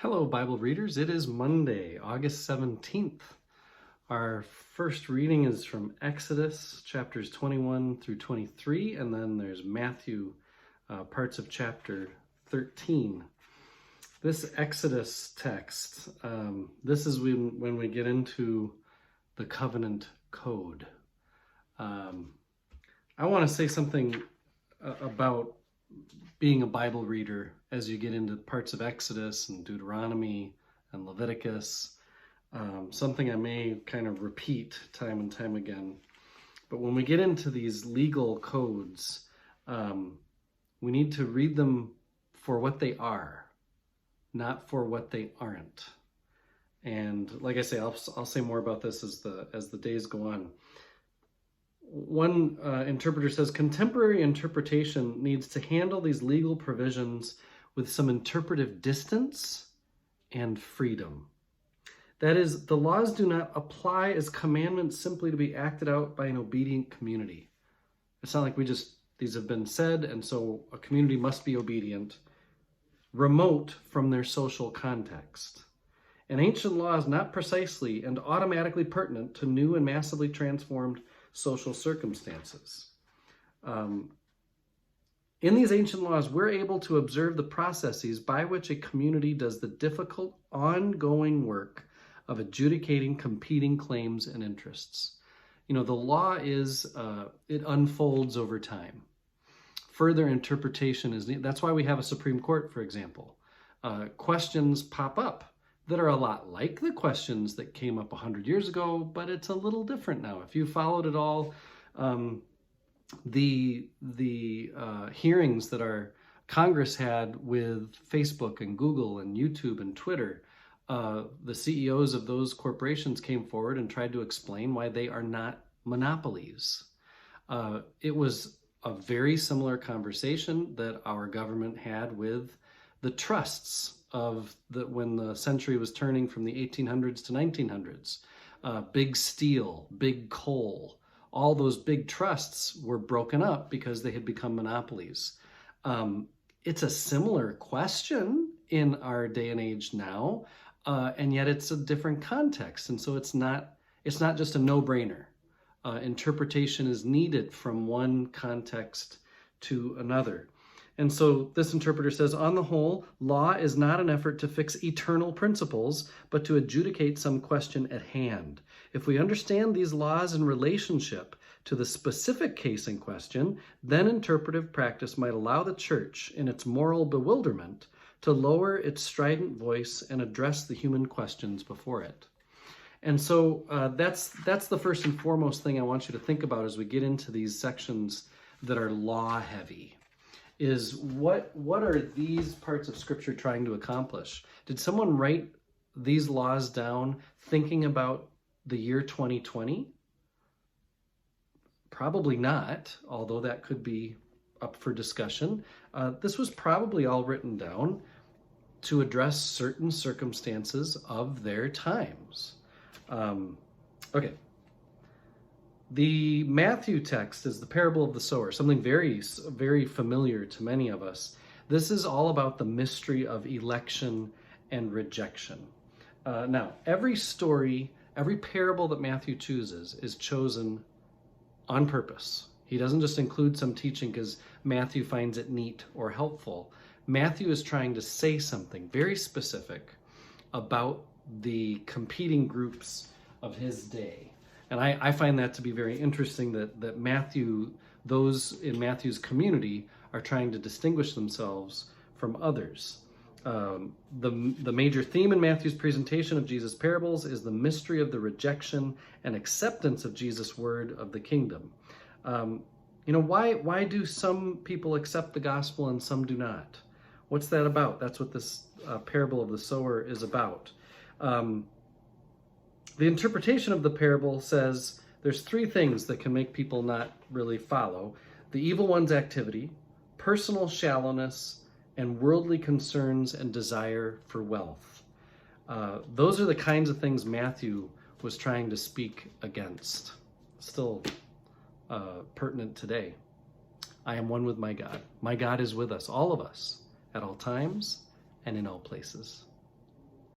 Hello, Bible readers. It is Monday, August 17th. Our first reading is from Exodus chapters 21 through 23, and then there's Matthew, parts of chapter 13. This Exodus text, this is when we get into the covenant code. I want to say something about being a Bible reader as you get into parts of Exodus and Deuteronomy and Leviticus. Something I may kind of repeat time and time again. But when we get into these legal codes, we need to read them for what they are, not for what they aren't. And like I say, I'll say more about this as the days go on. One interpreter says, contemporary interpretation needs to handle these legal provisions with some interpretive distance and freedom. That is, the laws do not apply as commandments simply to be acted out by an obedient community. It's not like these have been said, and so a community must be obedient, remote from their social context. An ancient law is not precisely and automatically pertinent to new and massively transformed social circumstances. In these ancient laws, we're able to observe the processes by which a community does the difficult, ongoing work of adjudicating competing claims and interests. You know, the law it unfolds over time. Further interpretation is needed. That's why we have a Supreme Court, for example. Questions pop up that are a lot like the questions that came up 100 years ago, but it's a little different now. If you followed it all, the hearings that our Congress had with Facebook and Google and YouTube and Twitter, the CEOs of those corporations came forward and tried to explain why they are not monopolies. It was a very similar conversation that our government had with the trusts of when the century was turning from the 1800s to 1900s. Big steel, big coal, all those big trusts were broken up because they had become monopolies. It's a similar question in our day and age now, and yet it's a different context. And so it's not just a no-brainer. Interpretation is needed from one context to another. And so this interpreter says, on the whole, law is not an effort to fix eternal principles, but to adjudicate some question at hand. If we understand these laws in relationship to the specific case in question, then interpretive practice might allow the church, in its moral bewilderment, to lower its strident voice and address the human questions before it. And so that's the first and foremost thing I want you to think about as we get into these sections that are law heavy. Is what are these parts of Scripture trying to accomplish? Did someone write these laws down thinking about the year 2020? Probably not, although that could be up for discussion. This was probably all written down to address certain circumstances of their times. Okay. The Matthew text is the parable of the sower, something very, very familiar to many of us. This is all about the mystery of election and rejection. Now, every story, every parable that Matthew chooses is chosen on purpose. He doesn't just include some teaching because Matthew finds it neat or helpful. Matthew is trying to say something very specific about the competing groups of his day. And I find that to be very interesting that Matthew, those in Matthew's community, are trying to distinguish themselves from others. The major theme in Matthew's presentation of Jesus' parables is the mystery of the rejection and acceptance of Jesus' word of the kingdom. Why do some people accept the gospel and some do not? What's that about? That's what this parable of the sower is about. The interpretation of the parable says there's three things that can make people not really follow: the evil one's activity, personal shallowness, and worldly concerns and desire for wealth. Those are the kinds of things Matthew was trying to speak against. Still pertinent today. I am one with my God. My God is with us, all of us, at all times and in all places.